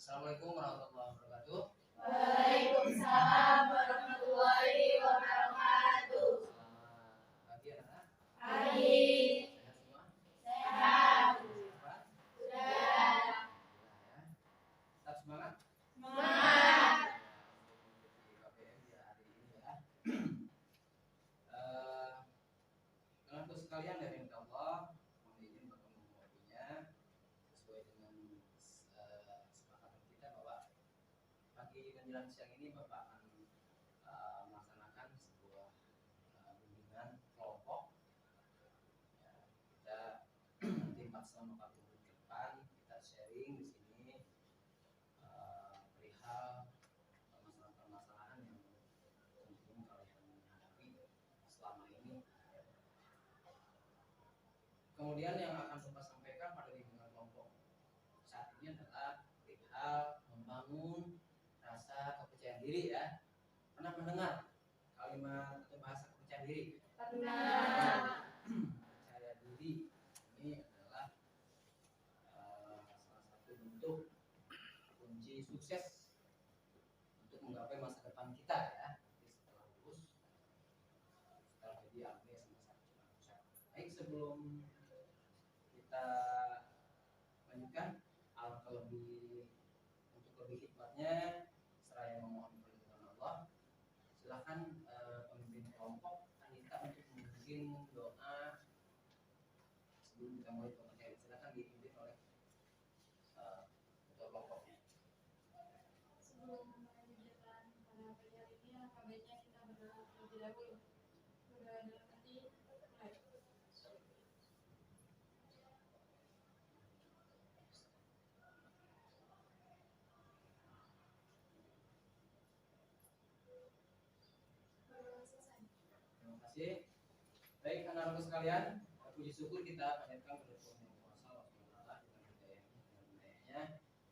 Assalamualaikum warahmatullahi wabarakatuh. Waalaikumsalam warahmatullahi wabarakatuh. Selamat pagi anak-anak. Pagi. Sehat semua? Sehat. Apa? Sudah. Ya. Tetap semangat. Semangat. Di KPM di hari ini ya. Teman-teman sekalian dari Allah, mohon izin bertemu waktunya sesuai dengan kesepakatan kita bahwa pagi menjelang siang ini Bapak akan melaksanakan sebuah bimbingan kelompok. Ya, kita nanti 4 selama 40 menit ke depan kita sharing di sini perihal permasalahan-permasalahan yang tentunya kalian hadapi selama ini. Kemudian yang akan Bapak sampaikan pada bimbingan kelompok saat ini adalah perihal membangun rasa kepercayaan diri ya. Pernah mendengar kalimat atau bahasa kepercayaan diri? Pernah. Percaya diri ini adalah salah satu bentuk kunci sukses untuk menggapai masa depan kita ya. Jadi setelah lulus, setelah jadi ahli SMA 1. Baik, sebelum kita lanjutkan, alangkah untuk lebih hikmatnya seraya memohon perlindungan Allah, silakan pemimpin kelompok Anita untuk memimpin doa sebelum kita mulai pembacaan. Silakan dipimpin oleh ketua kelompoknya. Sebelum melanjutkan pada pagi hari ini, alangkah baiknya kita berdoa terlebih dahulu. Berdoa dalam hati, mulai. Berdoa selesai. Terima kasih. Baik anak-anak sekalian, puji syukur kita panjatkan kepada Tuhan Yang Kuasa Allah Subhanahu dengan hidayahnya.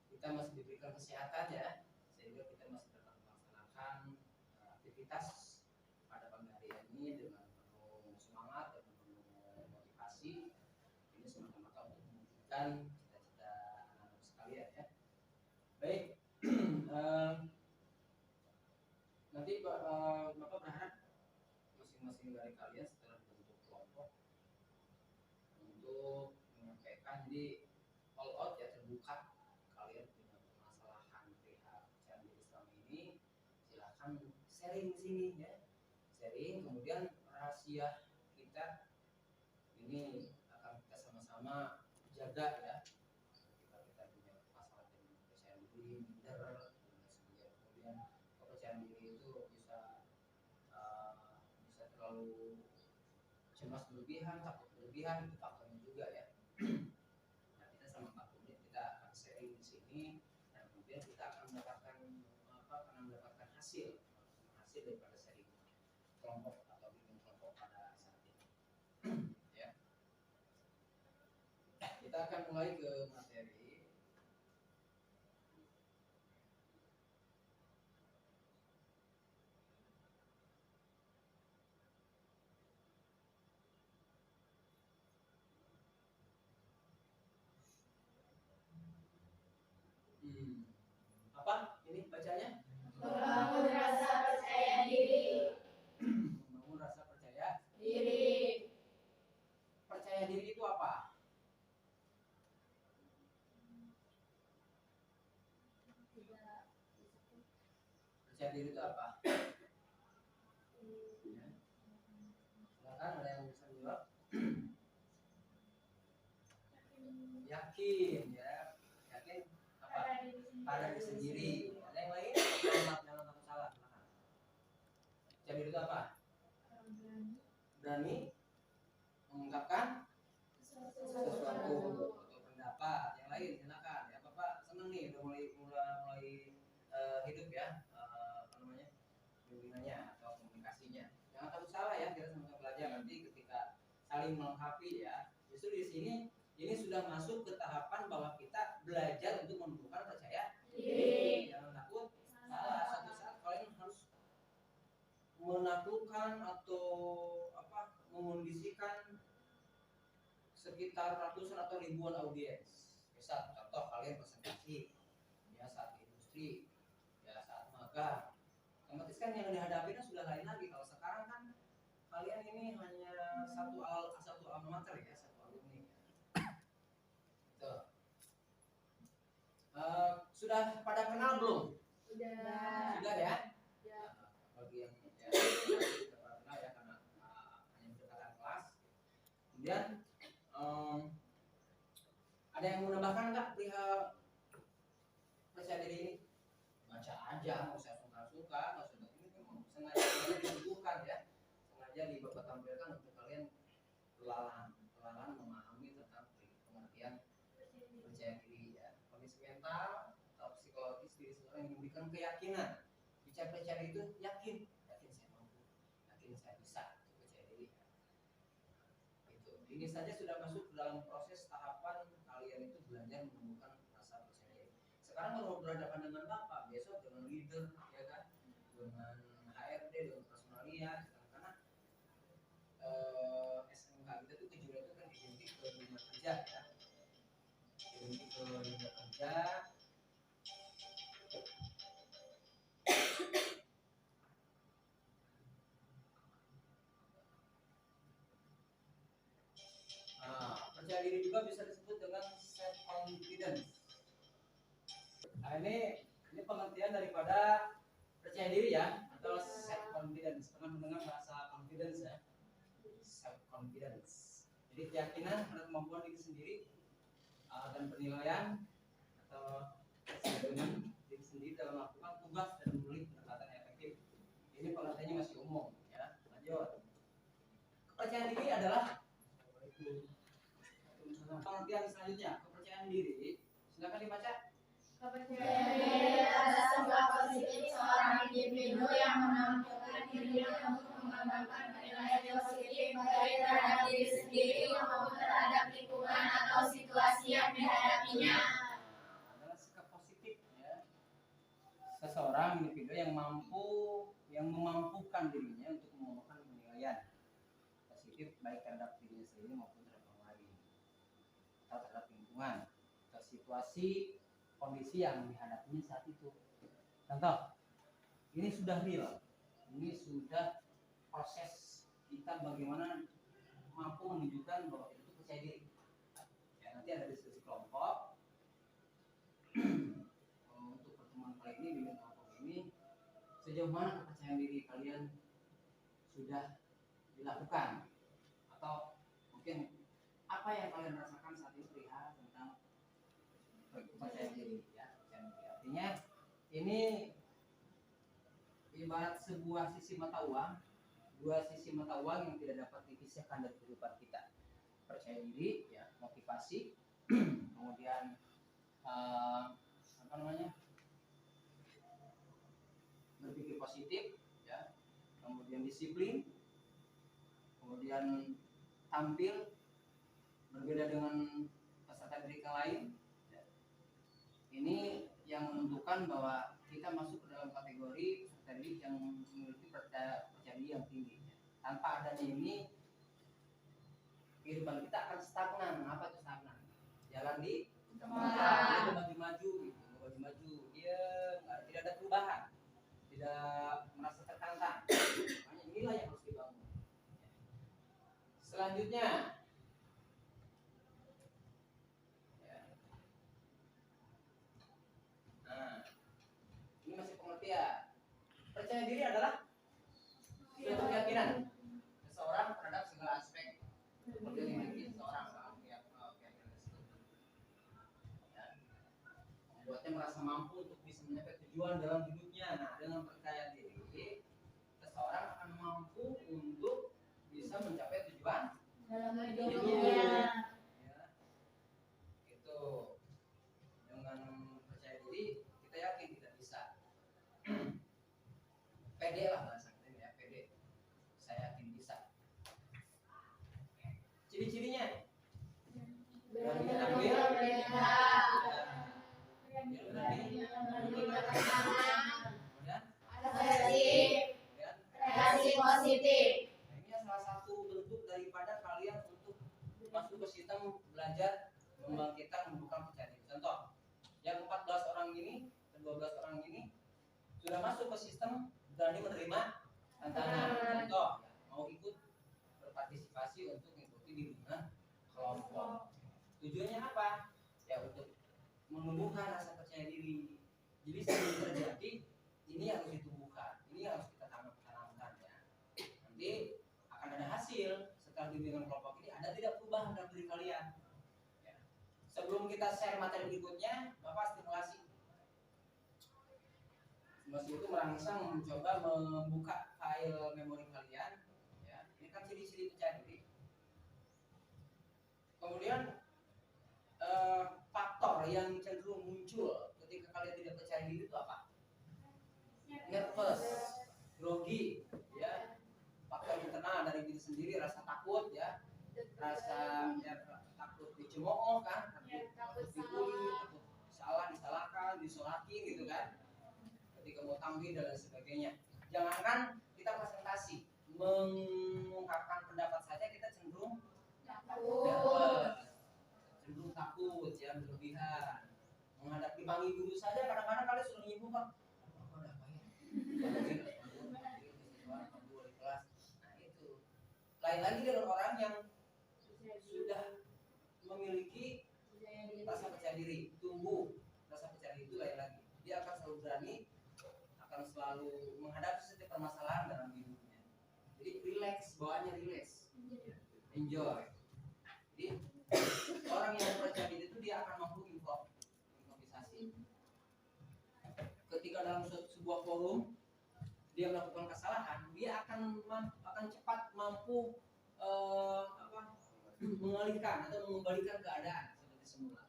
Kita masih diberikan kesehatan ya, sehingga kita masih dapat melaksanakan aktivitas pada pagi hari ini dengan penuh semangat dan penuh motivasi. Ini semata-mata untuk mewujudkan cita-cita anak-anak sekalian ya. Baik, nanti Bapak berharap masing-masing dari kalian setelah bentuk kelompok untuk menyampaikan, jadi all out ya, terbuka. Kalian punya permasalahan perihal kepercayaan diri selama ini, silahkan sharing di sini ya, sharing. Kemudian rahasia kita ini akan kita sama-sama jaga ya. Ketika kita punya masalah dengan kepercayaan diri, minder dan kemudian kepercayaan diri itu bisa terlalu cemas berlebihan, takut berlebihan, itu faktornya juga ya. Nah, kita sama Pak Budi kita akan sharing di sini dan kemudian kita akan mendapatkan hasil daripada sharing kelompok atau bimbingan kelompok pada saat ini. Ya. Kita akan mulai ke materi. Apa ini bacanya? Membangun rasa percaya diri. Membangun rasa percaya Diri. Percaya diri itu apa? Percaya diri itu apa? Ya. Silakan, ada yang bisa menjawab? Yakin ya. Yakin apa? Pada diri sendiri. Ada yang lain? Jangan takut salah. Silakan. Percaya diri itu apa? Berani mengungkapkan sesuatu atau pendapat. Yang lain silakan. Ya Bapak senang nih udah mulai hidup ya, bimbingannya atau komunikasinya. Jangan takut salah ya, kita sama-sama belajar. Nanti ketika saling melengkapi ya, justru di sini ini sudah masuk ke tahapan bahwa kita belajar untuk menumbuhkan percaya diri. Jangan takut salah. Satu saat kalian harus menaklukkan atau mengondisikan sekitar ratusan atau ribuan audiens. Misal contoh kalian presentasi ya saat di industri, ya saat magang. Otomatis kan yang dihadapinya sudah lain lagi. Kalau sekarang kan kalian ini hanya satu alma mater ya, satu alumni. Gitu. Sudah pada kenal belum? Sudah ya? Bagi yang ya, sudah pada kenal ya karena hanya berdekatan kelas. Kemudian ada yang mau menambahkan nggak perihal percaya diri ini? Baca aja, nggak usah suka-suka, nggak usah ini memang sengaja dibutuhkan ya, sengaja tampilkan untuk kalian pelalan memahami tentang pengertian percaya diri ya. Kondisi mental atau psikologis diri seseorang yang memberikan keyakinan. Bicara percaya diri itu yakin saya mampu, yakin saya bisa, itu percaya diri. Itu ini saja sudah masuk dalam proses tahapan kalian itu belajar menemukan rasa percaya diri. Sekarang kalau berhadapan dengan bapak, besok dengan leader, ya kan, dengan HRD, dengan personalia, karena SMK kita tuh tujuannya itu kan identik ke dunia kerja, ya, identik ke dunia kerja. Percaya diri juga bisa disebut dengan self confidence. Nah, ini pengertian daripada percaya diri ya, atau self confidence. Pernah mendengar bahasa confidence ya? Self confidence. Jadi keyakinan pada kemampuan diri sendiri dan penilaian atau kesadaran diri sendiri dalam melakukan tugas dan memilih pendekatan efektif. Ini pengertiannya masih umum ya. Lanjut. Kepercayaan diri adalah pengertian selanjutnya, kepercayaan diri. Silakan dibaca. Kepercayaan diri adalah sebuah posisi seorang individu yang menampilkan dirinya untuk mengembangkan penilaian positif baik terhadap diri sendiri maupun terhadap lingkungan atau situasi yang dihadapinya. Adalah sikap positif ya. Seseorang individu yang memampukan dirinya untuk mengembangkan penilaian positif baik terhadap dirinya sendiri maupun terhadap orang lain atau terhadap lingkungan atau situasi kondisi yang dihadapinya saat itu. Contoh, ini sudah real, ini sudah proses kita bagaimana mampu menunjukkan bahwa itu percaya diri. Ya, nanti ada diskusi kelompok untuk pertemuan kali ini, bimbingan kelompok ini, sejauh mana kepercayaan diri kalian sudah dilakukan, atau mungkin apa yang kalian rasakan saat ini perihal tentang percaya diri ya. Artinya ini ibarat sebuah sisi mata uang, dua sisi mata uang yang tidak dapat dipisahkan dari kehidupan kita. Percaya diri ya, motivasi, kemudian berpikir positif ya, kemudian disiplin, kemudian tampil berbeda dengan peserta didik yang lain ya. Ini yang menentukan bahwa kita masuk ke dalam kategori peserta didik yang memiliki percaya diri yang tinggi ya. Tanpa adanya ini kehidupan kita akan stagnan. Apa itu stagnan? Jalan di tempat, dia maju-maju gitu, maju-maju, dia tidak ada perubahan, tidak merasa tertantang. Makanya inilah yang harus dibangun. Selanjutnya, ya. Nah, ini masih pengertian. Percaya diri adalah suatu keyakinan seseorang terhadap segala aspek yang dimiliki seseorang dalam keyakinan tersebut. Ya. Membuatnya merasa mampu untuk bisa mencapai tujuan dalam hidupnya. Nah, dengan percaya diri, seseorang akan mampu untuk bisa mencapai tujuan dalam hidupnya. Ya. Itu dengan percaya diri kita yakin kita bisa. Pede lah bahasa kita ya, pede. Saya yakin bisa. Ciri-cirinya berani tampil, reaksi positif. Ini salah satu bentuk daripada kalian untuk masuk ke sistem belajar membangkitkan membuka percaya diri. Contoh, Yang 14 orang ini, 12 orang ini sudah masuk ke sistem berani menerima tantangan. Contoh, mau ikut berpartisipasi untuk mengikuti bimbingan kelompok. Tujuannya apa? Ya untuk menumbuhkan rasa percaya diri. Jadi sebelum terjadi ini harus ditumbuhkan, ini harus kita tanamkan ya. Nanti akan ada hasil setelah bimbingan kelompok ini. Ada tidak perubahan dalam diri kalian? Ya. Sebelum kita share materi berikutnya, Bapak stimulasi. Stimulasi itu merangsang mencoba membuka file memori kalian. Ya. Ini kan ciri-ciri percaya diri. Kemudian faktor yang cenderung muncul ketika kalian tidak percaya diri itu apa? Nervous, grogi, ya. Faktor internal dari diri sendiri, rasa takut, ya, rasa takut dicemooh kan, takut dibully, takut disalahkan, disolakin gitu kan. Ketika mau tampil dan lain sebagainya. Jangankan kita presentasi, mengungkapkan pendapat saja kita cenderung nervous. Cenderung takut, ya, berlebihan. Menghadapi panggil guru saja kadang-kadang kalian sudah menyibuk kan. Apa ada apa ya? Nah itu. Lain lagi dengan orang yang sudah memiliki rasa percaya diri, tumbuh rasa percaya diri itu lain lagi. Dia akan selalu berani, akan selalu menghadapi setiap permasalahan dalam hidupnya. Jadi relax, bawaannya relax, enjoy. Jadi orang yang percaya diri itu dia akan mampu improvisasi. Ketika dalam sebuah forum dia melakukan kesalahan, dia akan cepat mampu mengalihkan atau mengembalikan keadaan seperti semula.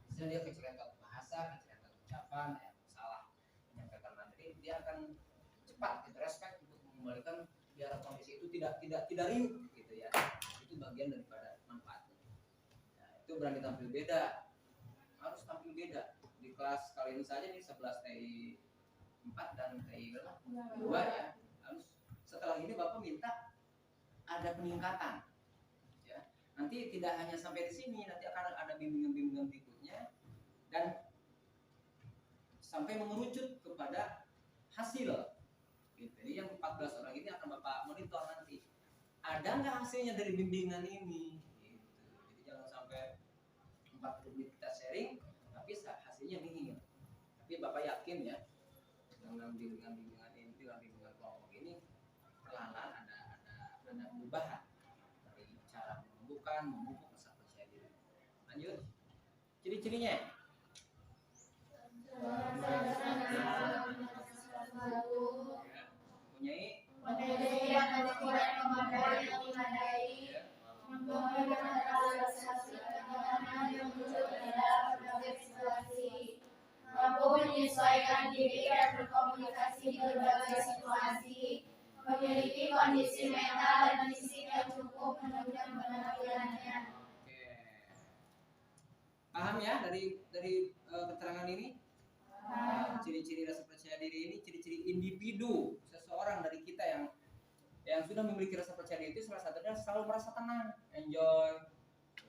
Misalnya dia keceletot bahasa, keceletot ucapan, salah menyampaikan materi, dia akan cepat respect untuk mengembalikan biar kondisi itu tidak riuh gitu ya. Itu bagian daripada manfaatnya. Nah, itu berani tampil beda, harus tampil beda. Di kelas kali ini saja nih 11 TI 4 dan TI 2 ya. Harus setelah ini Bapak minta ada peningkatan. Ya. Nanti tidak hanya sampai di sini, nanti akan ada bimbingan-bimbingan berikutnya dan sampai mengerucut kepada hasil. Gitu. Jadi yang 14 orang ini akan Bapak monitor nanti. Ada nggak hasilnya dari bimbingan ini? Gitu. Jadi jangan sampai 40 menit kita sharing, tapi hasilnya nihil. Tapi Bapak yakin ya, dengan bimbingan ini, dengan bimbingan kelompok ini, perlahan ada perubahan dari cara memupuk rasa percaya diri. Lanjut, ciri-cirinya. Mampu menyesuaikan diri dan berkomunikasi di berbagai situasi, memiliki kondisi mental dan fisik yang cukup menunjang penampilannya. Paham ya dari keterangan ini? Ciri-ciri rasa percaya diri ini ciri-ciri individu seseorang dari kita yang sudah memiliki rasa percaya diri itu salah satunya selalu merasa tenang, enjoy,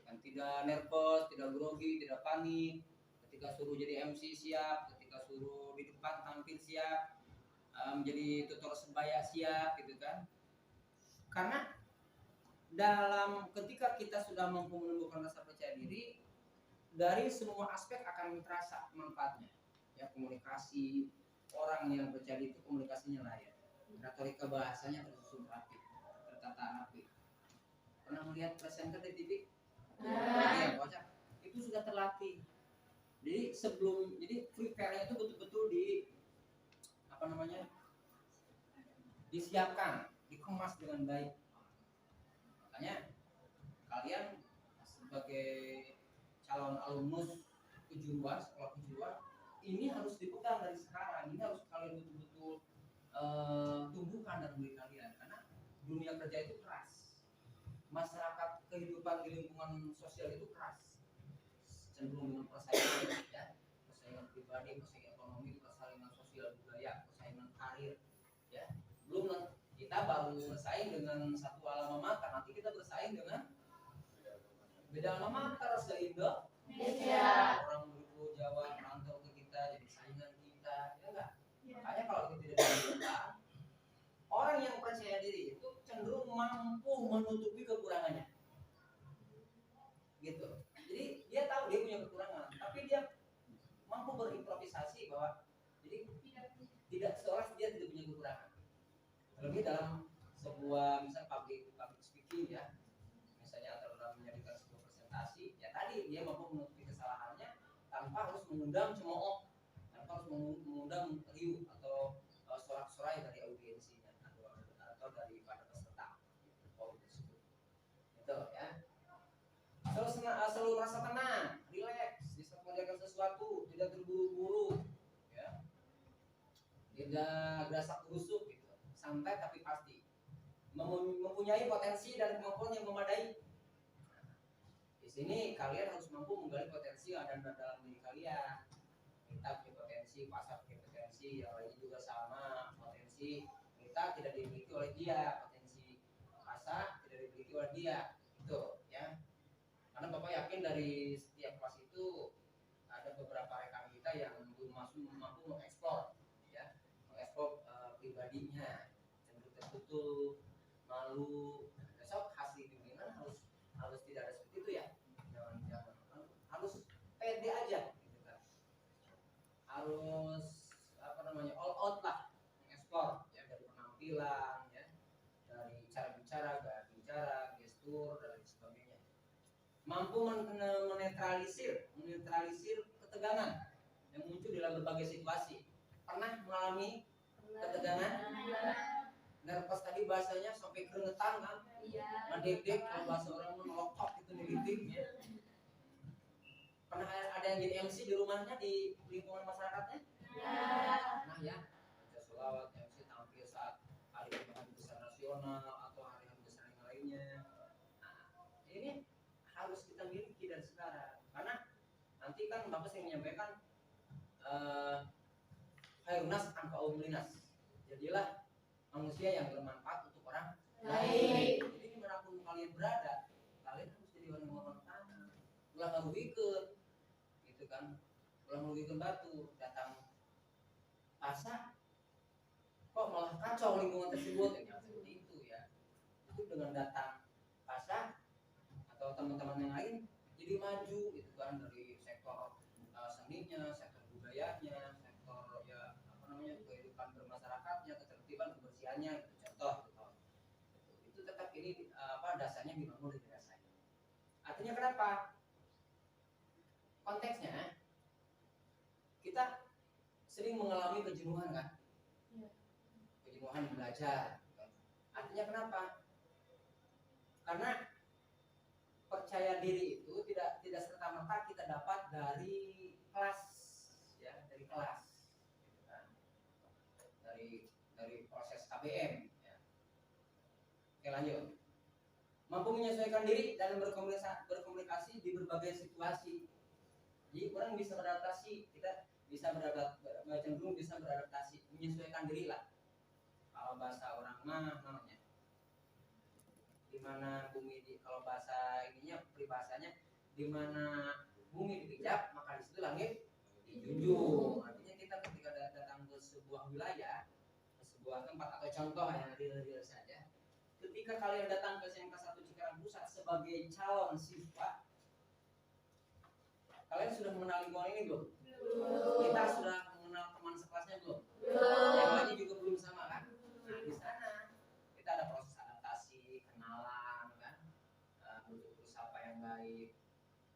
dan tidak nervous, tidak grogi, tidak panik. Ketika suruh jadi MC siap, ketika suruh di depan tampil siap, menjadi tutor sebaya siap, gitu kan? Karena ketika kita sudah mampu menumbuhkan rasa percaya diri, dari semua aspek akan terasa manfaatnya. Ya, komunikasi, orang yang percaya diri itu komunikasinya layak, retorika bahasanya tersusun rapi, tertata rapi. Pernah melihat presenter di TV? Ya, itu sudah terlatih. Jadi prepare-nya itu betul-betul disiapkan, dikemas dengan baik. Makanya kalian sebagai calon alumnus kejuruan, sekolah kejuruan, ini harus dipegang dari sekarang. Ini harus kalian betul-betul tumbuhkan dalam diri kalian, karena dunia kerja itu keras. Masyarakat kehidupan di lingkungan sosial itu keras. Cenderung dengan persaingan, ya, persaingan pribadi, persaingan ekonomi, persaingan sosial budaya, persaingan karir, ya. Belum kita baru bersaing dengan satu alma mater, nanti kita bersaing dengan beda alma mater se-Indo, orang Luwu, Jawa, cenderung mampu menutupi kekurangannya. Gitu. Jadi dia tahu dia punya kekurangan, tapi dia mampu berimprovisasi bahwa jadi tidak seolah dia tidak punya kekurangan. Terlebih dalam sebuah misal public speaking ya, misalnya atau dalam menyajikan sebuah presentasi, ya tadi dia mampu menutupi kesalahannya tanpa harus mengundang cemooh, tanpa harus mengundang riuh atau sorak-sorai dari audiensinya atau dari para peserta poin tersebut. Itu ya. Selalu merasa tenang, rileks, bisa mengerjakan sesuatu, tidak terburu-buru, ya, tidak gerasak gerusuk, gitu, santai tapi pasti, mempunyai potensi dan kemampuan yang memadai. Di sini kalian harus mampu menggali potensi yang ada dalam diri kalian. Kita punya potensi, pasar punya potensi, yang lain juga sama potensi. Kita tidak dimiliki oleh dia, potensi pasar tidak dimiliki oleh dia, gitu ya. Karena Bapak yakin dari setiap kelas itu ada beberapa rekan kita yang belum mampu mengeksplor, ya, mengeksplor pribadinya, cenderung tertutup, malu. Besok hasil bimbingan harus tidak ada seperti itu ya, jangan harus pede aja, gitu kan. Harus all out lah, mengeksplor ya, dari penampilan, ya, dari cara bicara, gaya bicara, gestur dan lain sebagainya. Mampu menetralisir ketegangan yang muncul dalam berbagai situasi. Pernah mengalami ketegangan? Nervous tadi bahasanya sampai keringetan kan? Ngedek-dek, kalau bahasa orang melokok itu ngedek ya. Pernah ada yang jadi MC di rumahnya di lingkungan masyarakatnya? Nah ya, baca selawat, MC tampil saat hari-hari besar nasional atau hari-hari besar yang lainnya. Nah, ini harus kita miliki dari sekarang, karena nanti kan Bapak sering menyampaikan khairunas anfa'u linas, jadilah manusia yang bermanfaat untuk orang lain. Jadi dimanapun kalian berada, kalian harus jadi orang yang bermanfaat. Ulah ngerugikeun, gitu kan, ulah ngerugikeun batu, datang asa kok malah kacau lingkungan tersebut, ya seperti itu ya. Itu dengan datang asa atau teman-teman yang lain jadi maju, gitu kan, dari sektor seninya, sektor budayanya, sektor ya kehidupan bermasyarakatnya, ketertiban, kebersihannya, gitu, contoh gitu. Itu tetap ini dasarnya dibangun dari rasanya. Artinya kenapa? Konteksnya kita sering mengalami kejenuhan kan, kejenuhan belajar. Artinya kenapa? Karena percaya diri itu tidak serta-merta kita dapat dari kelas, ya, dari kelas, gitu kan, dari proses KBM. Ya. Oke, lanjut. Mampu menyesuaikan diri dalam berkomunikasi di berbagai situasi. Jadi orang bisa beradaptasi, kita bisa cenderung bisa beradaptasi, menyesuaikan diri lah. Kalau bahasa orang mah namanya, dimana bumi kalau bahasa ininya peribahasanya, dimana bumi dipijak maka di situ langit dijunjung. Artinya kita ketika datang ke sebuah wilayah, ke sebuah tempat atau contoh yang real saja, ketika kalian datang ke SMK 1 Cikarang Pusat sebagai calon siswa, kalian sudah mengenal lingkungan ini belum? Kita sudah mengenal teman sekelasnya belum? Yang lainnya juga belum sama kan? Nah, di sana kita ada proses adaptasi, kenalan kan, bersapa yang baik.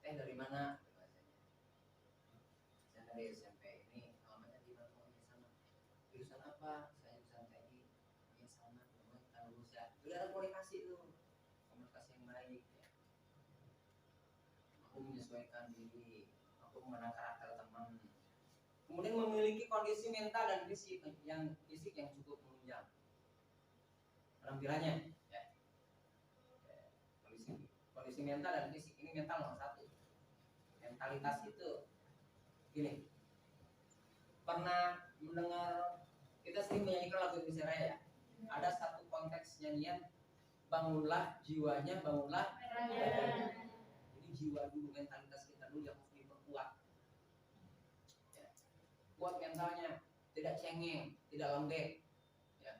Dari mana? Bahasanya. Saya dari SMP ini, alamatnya di mana? Sama. Jurusan apa? Saya jurusan TNI. Ya sama, kita lulus ya. Sudah ada komunikasi tuh, komunikasi yang baik ya. Aku menyesuaikan diri, aku mengenal karakter teman. Kemudian memiliki kondisi mental dan fisik yang cukup menunjang penampilannya ya. Kondisi mental dan fisik, ini mental nomor satu. Mentalitas itu gini, pernah mendengar, kita sering menyanyikan lagu Indonesia Raya ya, ada satu konteks nyanyian, bangunlah jiwanya, bangunlah badannya. Jadi jiwa dulu, mentalitas kita dulu yang harus diperkuat ya. Kuat mentalnya, tidak cengeng, tidak lembek ya.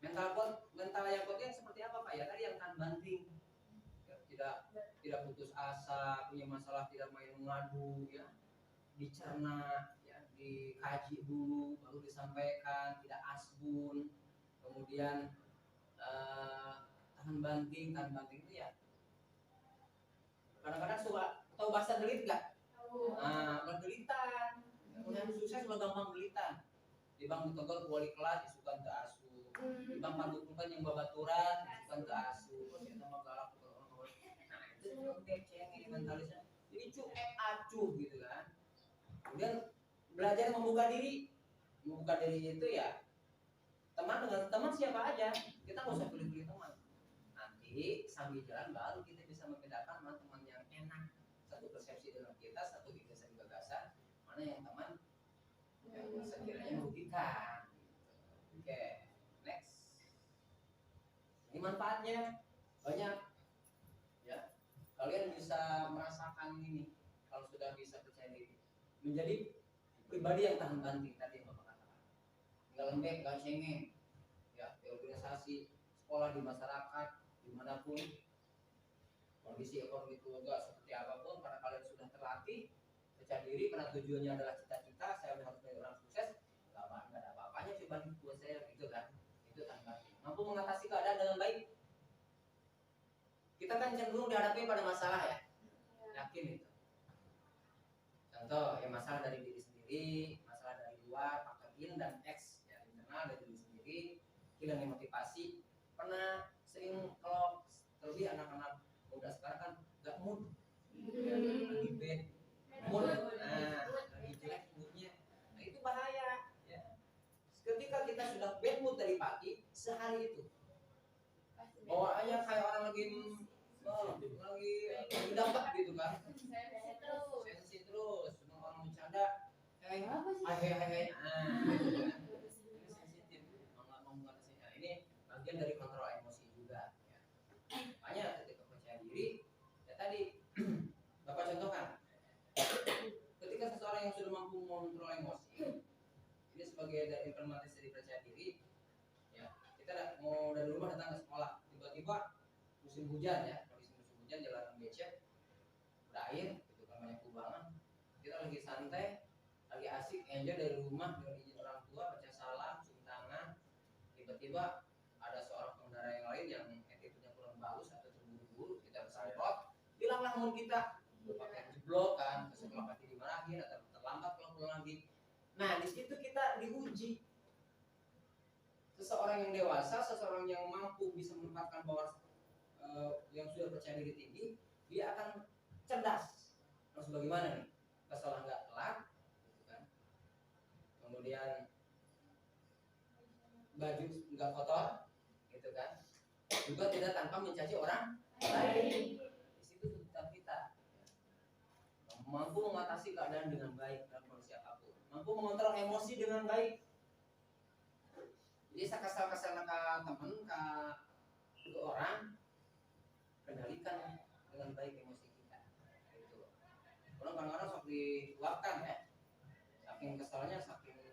Mental yang kuat seperti apa Pak? Ya tadi yang tahan banting, ya, tidak putus asa, punya masalah tidak main mengadu, ya, dicerna, ya, dikaji dulu, baru disampaikan, tidak asbun, kemudian tahan banting itu ya. Kadang-kadang suka tahu bahasa gelit nggak? Gelitan. Yang sukses lo gampang gelitan. Di bang ditogol wali kelas isukan ke asu. Di bang pandukan yang babaturan isukan ke asu. Terus yang sama galak ke orang. Nah itu cengeng mentalisnya. Jadi acuh gitu kan. Kemudian belajar membuka diri. Membuka diri itu ya teman dengan teman siapa aja. Kita nggak usah pilih-pilih teman. Nanti sambil jalan baru kita bisa membedakan mana teman yang enak. Satu persepsi dengan kita, satu gagasan. Mana yang teman yang sekiranya merugikan. Oke, next. Ini manfaatnya banyak, ya. Kalian bisa merasakan ini kalau sudah bisa percaya diri, menjadi pribadi yang tahan banting tadi yang Bapak katakan. Nggak lembek, nggak cengeng, ya. Di organisasi, sekolah, di masyarakat, dimanapun, kondisi ekonomi keluarga seperti apapun, karena kalian sudah terlatih percaya diri, karena tujuannya adalah cita-cita saya harus menjadi orang sukses, nggak ada apa-apanya sih bagi buat saya gitu kan. Itu tanpa mampu mengatasi keadaan dengan baik. Kita kan cenderung dihadapi pada masalah ya, yakin itu. Contoh ya, masalah dari diri sendiri, masalah dari luar, faktor in dan X ya, internal dari diri sendiri, hilang motivasi. Pernah sering kalau terlebih anak-anak muda sekarang kan nggak mood, ya, lagi bad mood, lagi jelek moodnya, nah itu bahaya ya. Ketika kita sudah bad mood dari pagi sehari itu bawaannya kayak orang lagi dapat gitu kan, sensi terus, semua orang bercanda hai gitu kan, ini sensitif, nggak mau mengatasinya. Ini bagian dari kontrol emosi juga ya. Makanya ketika percaya diri ya tadi Bapak contohkan, ketika seseorang yang sudah mampu mengontrol emosi, ini sebagai dari implementasi dari percaya diri ya. Kita mau dari rumah datang ke sekolah, tiba-tiba musim hujan ya, kondisi musim hujan, jalanan becek, berair gitu kan, banyak kubangan, kita lagi santai, lagi asik enjoy dari rumah dengan izin orang tua, baca salam, cium tangan, tiba-tiba ada seorang pengendara yang lain yang attitude-nya kurang bagus atau terburu-buru, kita bersalpot, hilanglah mood kita, pakai jeblok kan, ke sekolah pasti dimarahin atau terlambat kalau pulang lagi. Nah di situ kita diuji. Seseorang yang dewasa, seseorang yang mampu bisa menempatkan bahwa yang sudah percaya diri tinggi, dia akan cerdas. Harus bagaimana nih? Kesalahan nggak telat, gitu kan? Kemudian baju nggak kotor, gitu kan? Juga tidak tanpa mencaci orang lain. Di situ tuntutan kita. Mampu mengatasi keadaan dengan baik dalam kondisi apapun. Mampu mengontrol emosi dengan baik. Jadi saya kesal-kesal ke teman, ke orang, kendalikan dengan baik emosi kita. Itu. Orang kadang-kadang sok diluapkan ya, saking kesalnya, saking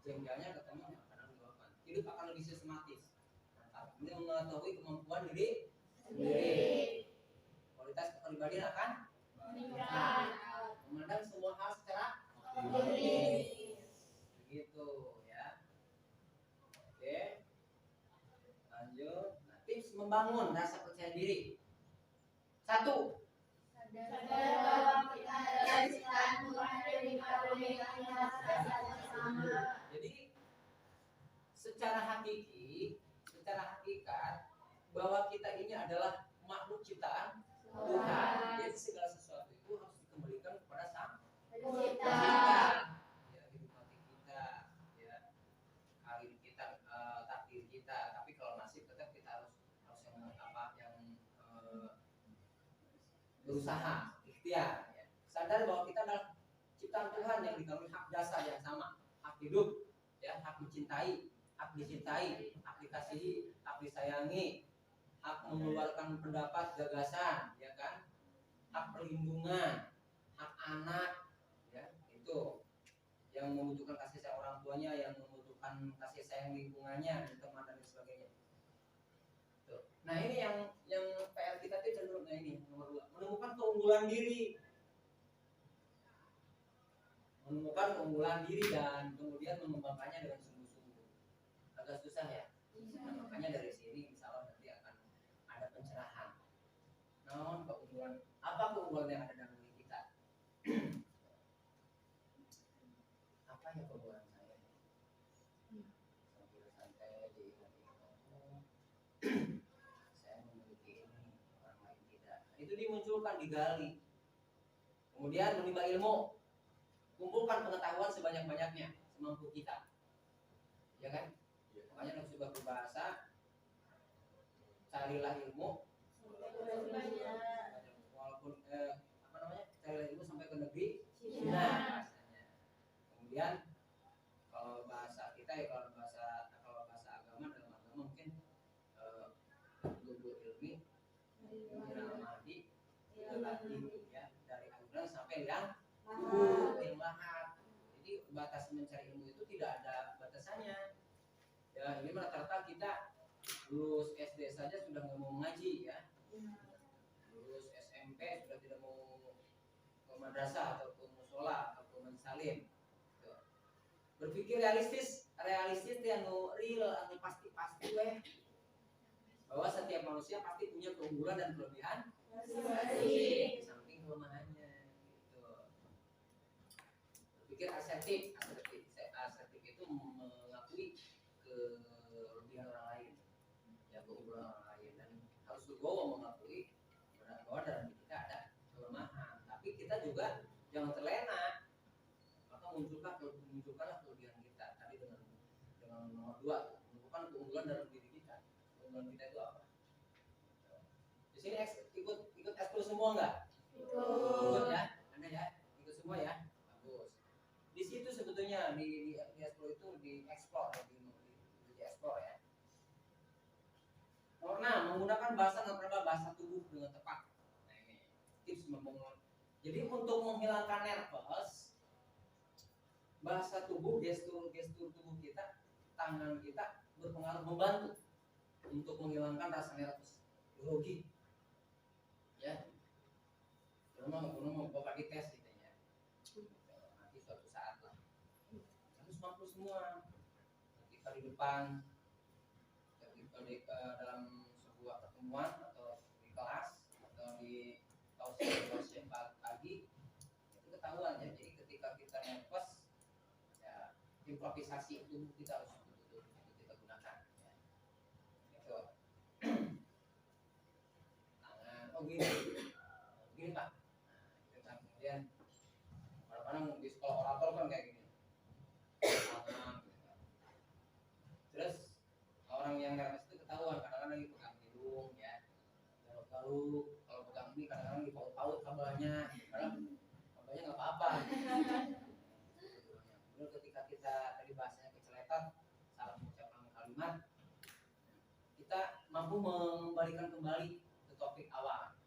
jengkelnya ke teman, kadang diluapkan. Hidup akan lebih sistematis. Ini mengetahui kemampuan diri sendiri. Kualitas kepribadian akan meningkat. Memandang semua hal secara optimis. Begitu ya. Oke. Lanjut. Nah, tips membangun rasa percaya diri. 1. Sadar bahwa kita adalah ciptaan Tuhan yang dikaruniai rasa bersama. Jadi secara hakikat bahwa kita ini adalah makhluk ciptaan Tuhan. Jadi segala sesuatu itu harus dikembalikan kepada Sang Pencipta. Ya, hidup mati kita, ya, karir kita, takdir kita. Tapi kalau nasib tetap kita harus yang berusaha, ikhtiar. Ya. Sadar bahwa kita adalah ciptaan Tuhan yang dikaruniai hak dasar yang sama, hak hidup, ya, hak mencintai, hak dicintai, hak dikasihi, hak disayangi, hak mengeluarkan pendapat, gagasan, ya kan, hak perlindungan, hak anak, ya, itu yang membutuhkan kasih sayang orang tuanya, yang membutuhkan kasih sayang lingkungannya, dan teman dan sebagainya. Nah ini yang PR kita tuh cenderung ini nomor 2, menemukan keunggulan diri. Menemukan keunggulan diri dan kemudian mengembangkannya dengan sungguh-sungguh. Agak susah ya. Nah, makanya dari sini insya Allah nanti akan ada pencerahan. Namun keunggulan apa keunggulan yang ada dalam diri kita? Apa ya keunggulan saya? Sambil santai diingat-ingat. Saya memiliki ini, orang lain tidak. Itu dimunculkan, digali. Kemudian menimba ilmu. Kumpulkan pengetahuan sebanyak-banyaknya semampu kita, ya kan? Makanya dalam sebuah bahasa, carilah ilmu, walaupun carilah ilmu sampai ke negeri Cina. Kemudian kalau bahasa kita ya kalau bahasa agama dalam agama mungkin tubuh ilmi, minal mahdi, ya dari Al-Quran sampai yang lahat. Jadi batas mencari ilmu itu tidak ada batasannya. Ya ini rata-rata kita lulus SD saja sudah nggak mau mengaji ya. Lulus SMP sudah tidak mau ke madrasah atau ke musola atau ke mensalim. Berpikir realistis yang real, anu pasti weh. Bahwa setiap manusia pasti punya keunggulan dan kelebihan masing-masing, samping kelemahannya. Berpikir asertif itu mengakui kelebihan orang lain, ya keunggulan orang lain, dan harus legowo mengakui bahwa dalam diri kita ada kelemahan. Tapi kita juga jangan terlena, maka munculkanlah kelebihan kita. Tadi dengan nomor 2, menemukan keunggulan dalam diri kita. Keunggulan kita itu apa? Di sini ikut ekskul semua nggak? Ikut ya, Anda ya, ikut semua ya. Di situ sebetulnya di explore itu di explore ya. Nomor 6, menggunakan bahasa tubuh dengan tepat. Nah ini tips membangun. Jadi untuk menghilangkan nervous, bahasa tubuh, gestur tubuh kita, tangan kita berpengaruh, membantu untuk menghilangkan rasa nervous, grogi. Ya. Belum bapak dites gitu ya. Nanti suatu saat lah. Harus mampu semua. Ketika di depan, ketika dalam sebuah pertemuan atau di kelas atau di tausiah pagi itu ketahuan ya. Jadi ketika kita nervous, ya improvisasi itu kita harus betul-betul kita gunakan. Ya. Itu. Tangan, gini Pak. Nah, kemudian kadang-kadang di sekolah orator kan kayak gini. Terus orang yang nervous itu ketahuan kadang-kadang lagi pegang hidung ya, garuk-garuk. Kalau pegang ini kadang-kadang dipaut-paut kabelnya, kadang kabelnya nggak apa-apa. Kemudian ketika kita tadi bahasanya keceletot, salah mengucapkan kalimat, kita mampu mengembalikan kembali ke topik awal.